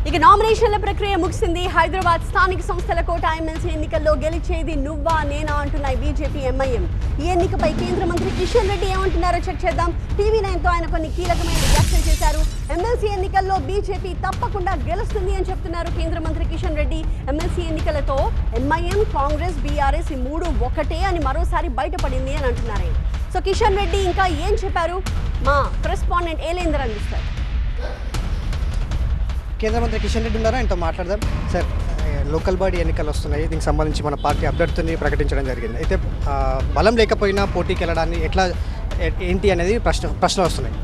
ఇక నామినేషన్ల ప్రక్రియ ముగిసింది. హైదరాబాద్ స్థానిక సంస్థల కోట ఎమ్మెల్సీ ఎన్నికల్లో గెలిచేది నువ్వా నేనా అంటున్నాయి బీజేపీ ఎంఐఎం. ఈ ఎన్నికపై కేంద్ర మంత్రి కిషన్ రెడ్డి ఏమంటున్నారో చెక్ చేద్దాం. టీవీ9తో ఆయన కొన్ని కీలకమైన వ్యాఖ్యలు చేశారు. ఎమ్మెల్సీ ఎన్నికల్లో బీజేపీ తప్పకుండా గెలుస్తుంది అని చెప్తున్నారు కేంద్ర మంత్రి కిషన్ రెడ్డి. ఎమ్మెల్సీ ఎన్నికలతో ఎంఐఎం, కాంగ్రెస్, బీఆర్ఎస్ ఈ మూడు ఒకటే అని మరోసారి బయటపడింది అని అంటున్నారు. సో కిషన్ రెడ్డి ఇంకా ఏం చెప్పారు మా కరెస్పాండెంట్ ఏలేందర్ అందిస్తారు. కేంద్ర మంత్రి కిషన్ రెడ్డి ఉన్నారా, ఆయనతో మాట్లాడదాం. సార్, లోకల్ బాడీ ఎన్నికలు వస్తున్నాయి. దీనికి సంబంధించి మన పార్టీ అభ్యర్థిని ప్రకటించడం జరిగింది. అయితే బలం లేకపోయినా పోటీకి వెళ్ళడాన్ని ఎట్లా ఏంటి అనేది ప్రశ్న వస్తున్నాయి.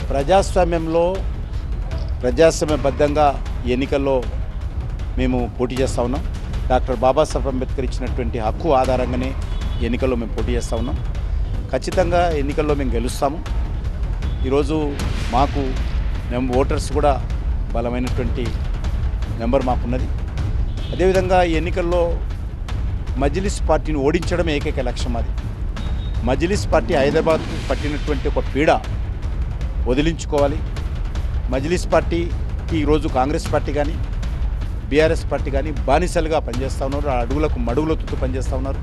ప్రజాస్వామ్యబద్ధంగా ఎన్నికల్లో మేము పోటీ చేస్తూ ఉన్నాం. డాక్టర్ బాబాసాహెబ్ అంబేద్కర్ ఇచ్చినటువంటి హక్కు ఆధారంగానే ఎన్నికల్లో మేము పోటీ చేస్తూ ఉన్నాం. ఖచ్చితంగా ఎన్నికల్లో మేము గెలుస్తాము. ఈరోజు మేము ఓటర్స్ కూడా బలమైనటువంటి నెంబర్ మాకున్నది. అదేవిధంగా ఈ ఎన్నికల్లో మజ్లిస్ పార్టీని ఓడించడం ఏకైక లక్ష్యం. అది మజ్లిస్ పార్టీ హైదరాబాద్కు పట్టినటువంటి ఒక పీడ వదిలించుకోవాలి. మజ్లిస్ పార్టీకి ఈరోజు కాంగ్రెస్ పార్టీ కానీ బీఆర్ఎస్ పార్టీ కానీ బానిసలుగా పనిచేస్తూ ఉన్నారు. అడుగులకు మడుగులతో పనిచేస్తూ ఉన్నారు.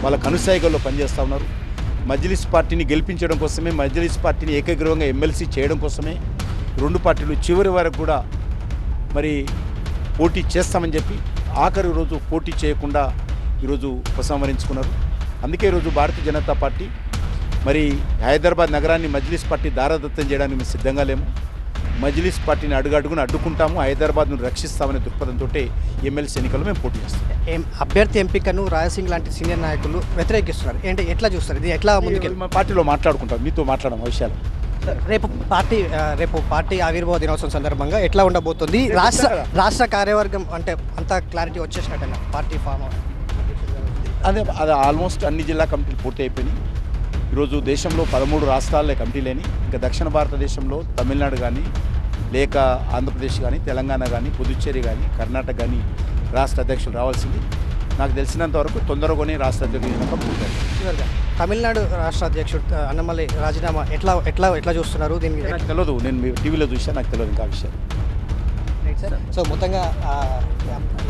వాళ్ళ కనుసాయిగల్లో పనిచేస్తూ ఉన్నారు. మజ్లిస్ పార్టీని గెలిపించడం కోసమే, మజ్లిస్ పార్టీని ఏకగ్రీవంగా ఎమ్మెల్సీ చేయడం కోసమే రెండు పార్టీలు చివరి వరకు కూడా మరి పోటీ చేస్తామని చెప్పి ఆఖరి రోజు పోటీ చేయకుండా ఈరోజు ఉపసంహరించుకున్నారు. అందుకే ఈరోజు భారతీయ జనతా పార్టీ మరి హైదరాబాద్ నగరాన్ని మజ్లిస్ పార్టీ దారదత్తం చేయడానికి మేము సిద్ధంగా లేము. మజ్లిస్ పార్టీని అడుగడుగున అడ్డుకుంటాము, హైదరాబాద్ను రక్షిస్తామనే దృక్పథంతో ఎమ్మెల్సీ ఎన్నికల్లో మేము పోటీ చేస్తాం. అభ్యర్థి ఎంపికను రాయసింగ్ లాంటి సీనియర్ నాయకులు వ్యతిరేకిస్తున్నారు. ఏంటి, ఎట్లా చూస్తారు? ఇది ఎట్లా ముందుకెళ్ళి మా పార్టీలో మాట్లాడుకుంటాం, మీతో మాట్లాడడం ఆ విషయాలు. రేపు పార్టీ ఆవిర్భావ దినోత్సవం సందర్భంగా ఎట్లా ఉండబోతుంది? రాష్ట్ర కార్యవర్గం అంటే అంత క్లారిటీ వచ్చేసినట్టు పార్టీ ఫామ్ అది ఆల్మోస్ట్ అన్ని జిల్లా కమిటీలు పూర్తి అయిపోయినాయి. ఈరోజు దేశంలో 13 రాష్ట్రాలే కమిటీలేని, ఇంకా దక్షిణ భారతదేశంలో తమిళనాడు కానీ, లేక ఆంధ్రప్రదేశ్ కానీ, తెలంగాణ కానీ, పుదుచ్చేరి కానీ, కర్ణాటక కానీ రాష్ట్ర అధ్యక్షులు రావాల్సింది. నాకు తెలిసినంత వరకు తొందరగానే రాష్ట్ర అధ్యక్షులు ఎన్నిక పూర్తయింది. తమిళనాడు రాష్ట్ర అధ్యక్షుడు అన్నమలై రాజీనామా ఎట్లా చూస్తున్నారు? దీనికి నాకు తెలియదు, నేను టీవీలో చూసాను, నాకు తెలియదు ఇంకా విషయం. సో మొత్తంగా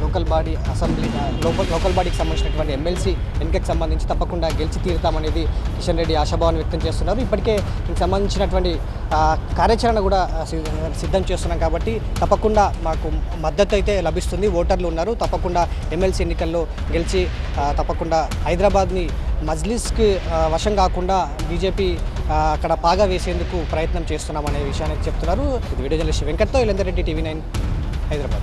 లోకల్ బాడీకి సంబంధించినటువంటి ఎమ్మెల్సీ ఎన్నికకి సంబంధించి తప్పకుండా గెలిచి తీరుతామనేది కిషన్ రెడ్డి ఆశాభావాన్ని వ్యక్తం చేస్తున్నారు. ఇప్పటికే దీనికి సంబంధించినటువంటి కార్యాచరణ కూడా సిద్ధం చేస్తున్నాం కాబట్టి తప్పకుండా మాకు మద్దతు అయితే లభిస్తుంది. ఓటర్లు ఉన్నారు. తప్పకుండా ఎమ్మెల్సీ ఎన్నికల్లో గెలిచి తప్పకుండా హైదరాబాద్ని మజ్లిస్కి వశం కాకుండా బీజేపీ అక్కడ పాగా వేసేందుకు ప్రయత్నం చేస్తున్నామనే విషయాన్ని చెప్తున్నారు. ఇది వీడియో జర్నలిస్ట్ వెంకట్తో ఏలేందర్ రెడ్డి, టీవీ9 హైదరాబాద్.